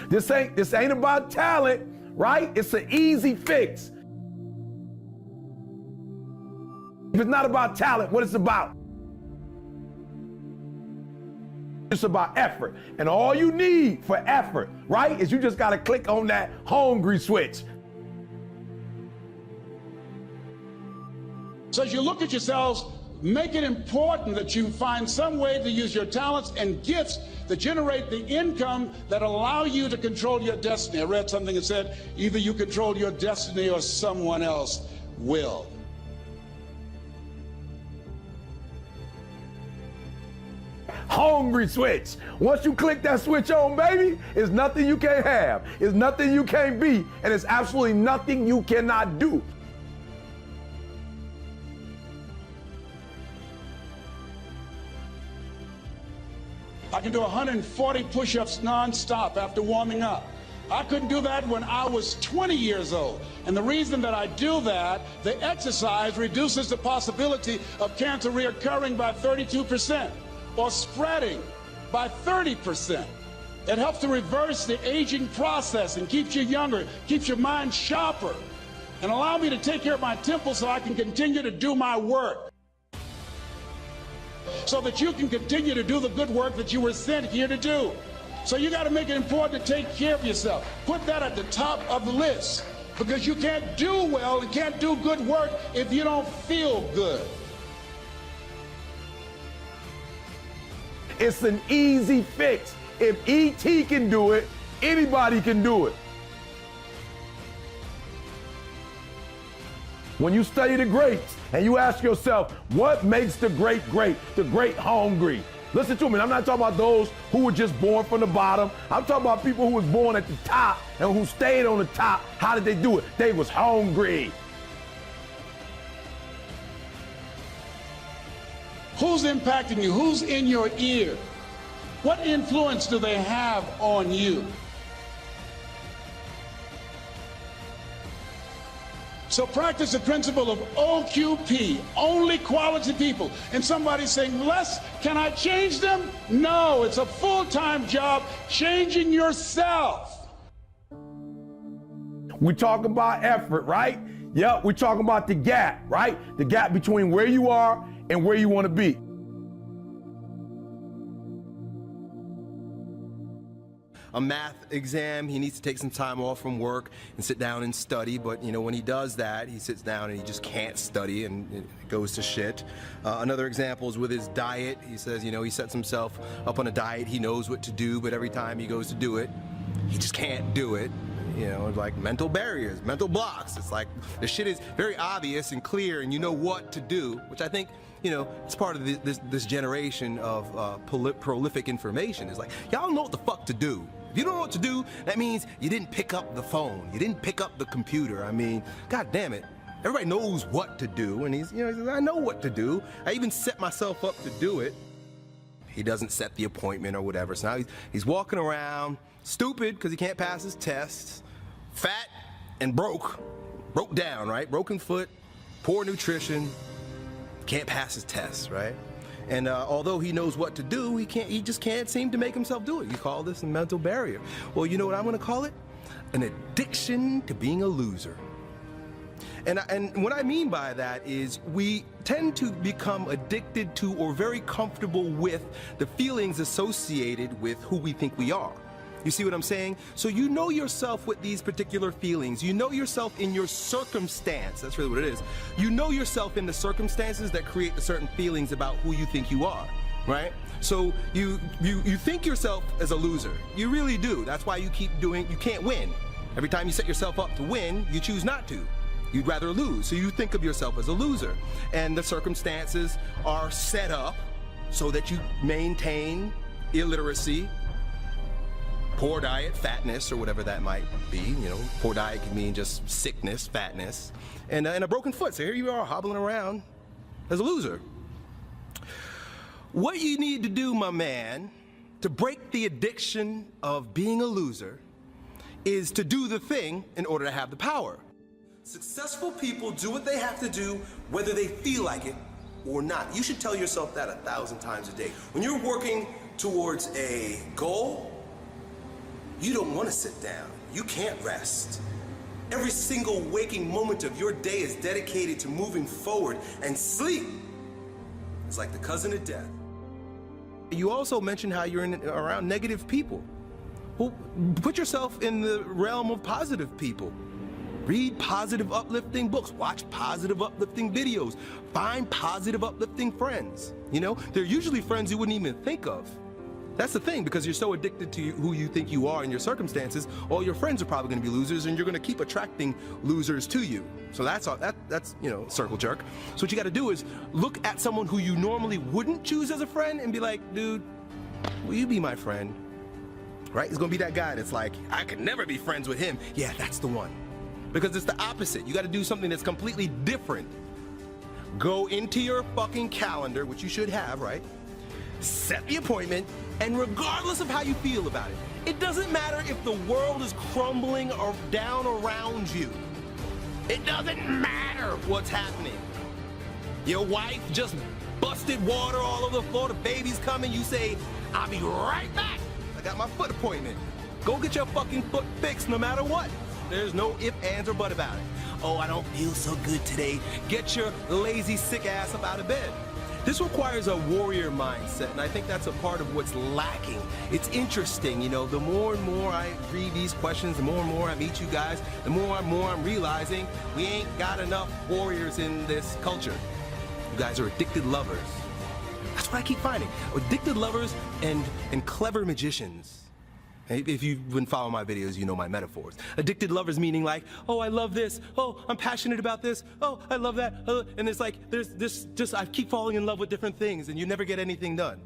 This ain't about talent, right? It's an easy fix. If it's not about talent, what it's about? It's about effort. And all you need for effort, right, is you just gotta click on that hungry switch. So as you look at yourselves, make it important that you find some way to use your talents and gifts that generate the income that allow you to control your destiny. I read something that said, either you control your destiny or someone else will. Hungry switch. Once you click that switch on, baby, it's nothing you can't have. It's nothing you can't be, and it's absolutely nothing you cannot do. I can do 140 push-ups non-stop after warming up. I couldn't do that when I was 20 years old. And the reason that I do that, the exercise reduces the possibility of cancer reoccurring by 32% or spreading by 30%. It helps to reverse the aging process and keeps you younger, keeps your mind sharper, and allow me to take care of my temple so I can continue to do my work, so that you can continue to do the good work that you were sent here to do. So you got to make it important to take care of yourself. Put that at the top of the list, because you can't do well and can't do good work if you don't feel good. It's an easy fix. If E.T. can do it, anybody can do it. When you study the greats and you ask yourself, what makes the great great, the great hungry? Listen to me, I'm not talking about those who were just born from the bottom. I'm talking about people who was born at the top and who stayed on the top. How did they do it? They was hungry. Who's impacting you? Who's in your ear? What influence do they have on you? So practice the principle of OQP, only quality people. And somebody's saying, Les, can I change them? No, it's a full-time job changing yourself. We're talking about effort, right? Yep, we're talking about the gap, right? The gap between where you are and where you want to be. A math exam, he needs to take some time off from work and sit down and study, but you know, when he does that, he sits down and he just can't study and it goes to shit. Another example is with his diet. He says, you know, he sets himself up on a diet, he knows what to do, but every time he goes to do it, he just can't do it. You know, like mental barriers, mental blocks. It's like the shit is very obvious and clear and you know what to do, which I think, you know, it's part of this generation of prolific information. It's like, y'all know what the fuck to do. If you don't know what to do, that means you didn't pick up the phone. You didn't pick up the computer. I mean, God damn it. Everybody knows what to do. And he says, I know what to do. I even set myself up to do it. He doesn't set the appointment or whatever. So now he's walking around, stupid because he can't pass his tests, fat and broke down, right? Broken foot, poor nutrition, can't pass his tests, right? And although he knows what to do, he just can't seem to make himself do it. You call this a mental barrier. Well, you know what I'm gonna call it? An addiction to being a loser. And what I mean by that is we tend to become addicted to or very comfortable with the feelings associated with who we think we are. You see what I'm saying? So you know yourself with these particular feelings. You know yourself in your circumstance. That's really what it is. You know yourself in the circumstances that create the certain feelings about who you think you are, right? So you think yourself as a loser. You really do. That's why you can't win. Every time you set yourself up to win, you choose not to. You'd rather lose. So you think of yourself as a loser. And the circumstances are set up so that you maintain illiteracy, poor diet, fatness, or whatever that might be. You know, poor diet can mean just sickness, fatness, and a broken foot. So here you are hobbling around as a loser. What you need to do, my man, to break the addiction of being a loser is to do the thing in order to have the power. Successful people do what they have to do, whether they feel like it or not. You should tell yourself that 1,000 times a day. When you're working towards a goal, You don't want to sit down. You can't rest. Every single waking moment of your day is dedicated to moving forward, and sleep is like the cousin of death. You also mentioned how you're around negative people. Well, put yourself in the realm of positive people. Read positive, uplifting books. Watch positive, uplifting videos. Find positive, uplifting friends. You know, they're usually friends you wouldn't even think of. That's the thing, because you're so addicted to who you think you are and your circumstances, all your friends are probably going to be losers, and you're going to keep attracting losers to you. So that's you know, circle jerk. So what you got to do is look at someone who you normally wouldn't choose as a friend and be like, dude, will you be my friend? Right? It's going to be that guy that's like, I could never be friends with him. Yeah, that's the one. Because it's the opposite. You got to do something that's completely different. Go into your fucking calendar, which you should have, right? Set the appointment, and regardless of how you feel about it, it doesn't matter if the world is crumbling or down around you. It doesn't matter what's happening. Your wife just busted water all over the floor, the baby's coming, you say, I'll be right back. I got my foot appointment. Go get your fucking foot fixed no matter what. There's no if, ands, or but about it. Oh, I don't feel so good today. Get your lazy, sick ass up out of bed. This requires a warrior mindset, and I think that's a part of what's lacking. It's interesting, you know, the more and more I read these questions, the more and more I meet you guys, the more and more I'm realizing we ain't got enough warriors in this culture. You guys are addicted lovers. That's what I keep finding. Addicted lovers and clever magicians. If you've been following my videos, you know my metaphors. Addicted lovers meaning like, oh, I love this. Oh, I'm passionate about this. Oh, I love that. And it's like, there's this, just, I keep falling in love with different things, and you never get anything done.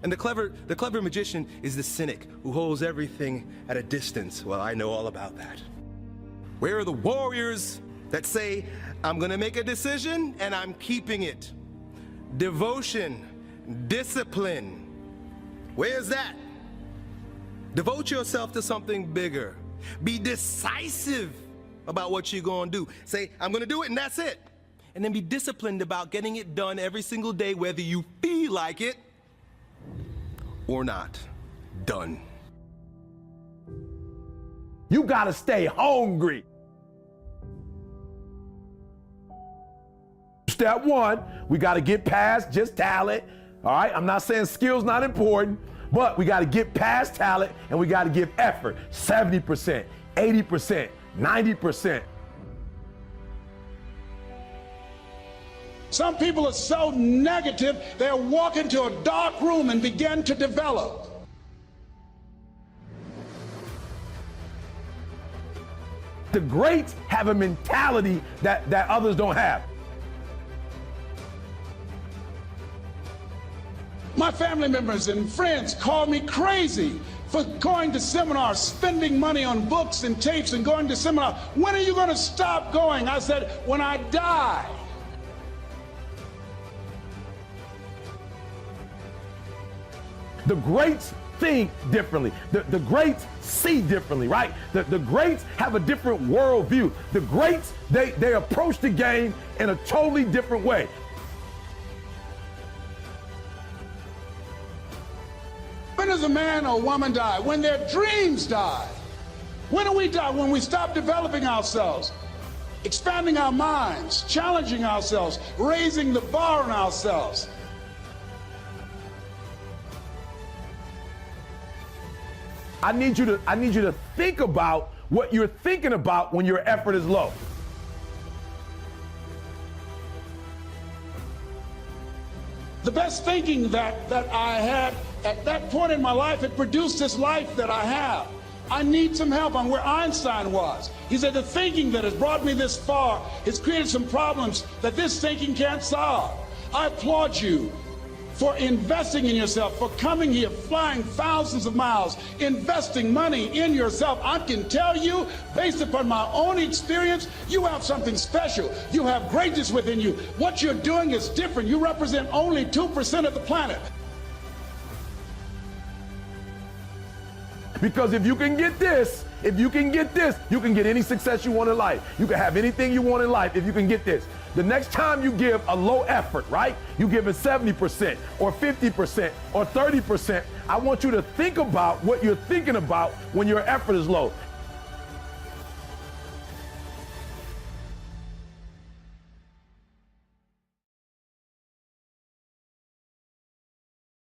And the clever magician is the cynic who holds everything at a distance. Well, I know all about that. Where are the warriors that say, I'm gonna make a decision and I'm keeping it? Devotion, discipline. Where's that? Devote yourself to something bigger. Be decisive about what you're gonna do. Say, I'm gonna do it and that's it. And then be disciplined about getting it done every single day, whether you feel like it or not. Done. You gotta stay hungry. Step one, we gotta get past just talent. All right, I'm not saying skill's not important, but we got to get past talent and we got to give effort. 70%, 80%, 90%. Some people are so negative, they'll walk into a dark room and begin to develop. The greats have a mentality that others don't have. My family members and friends call me crazy for going to seminars, spending money on books and tapes and going to seminars. When are you going to stop going? I said, when I die. The greats think differently. The greats see differently, right? The greats have a different worldview. The greats, they approach the game in a totally different way. When does a man or woman die? When their dreams die. When do we die? When we stop developing ourselves, expanding our minds, challenging ourselves, raising the bar on ourselves. I need you to think about what you're thinking about when your effort is low. The best thinking that I had at that point in my life, it produced this life that I have. I need some help. I'm where Einstein was. He said the thinking that has brought me this far has created some problems that this thinking can't solve. I applaud you for investing in yourself, for coming here, flying thousands of miles, investing money in yourself. I can tell you, based upon my own experience, you have something special. You have greatness within you. What you're doing is different. You represent only 2% of the planet. Because if you can get this, you can get any success you want in life. You can have anything you want in life if you can get this. The next time you give a low effort, right? You give it 70% or 50% or 30%. I want you to think about what you're thinking about when your effort is low.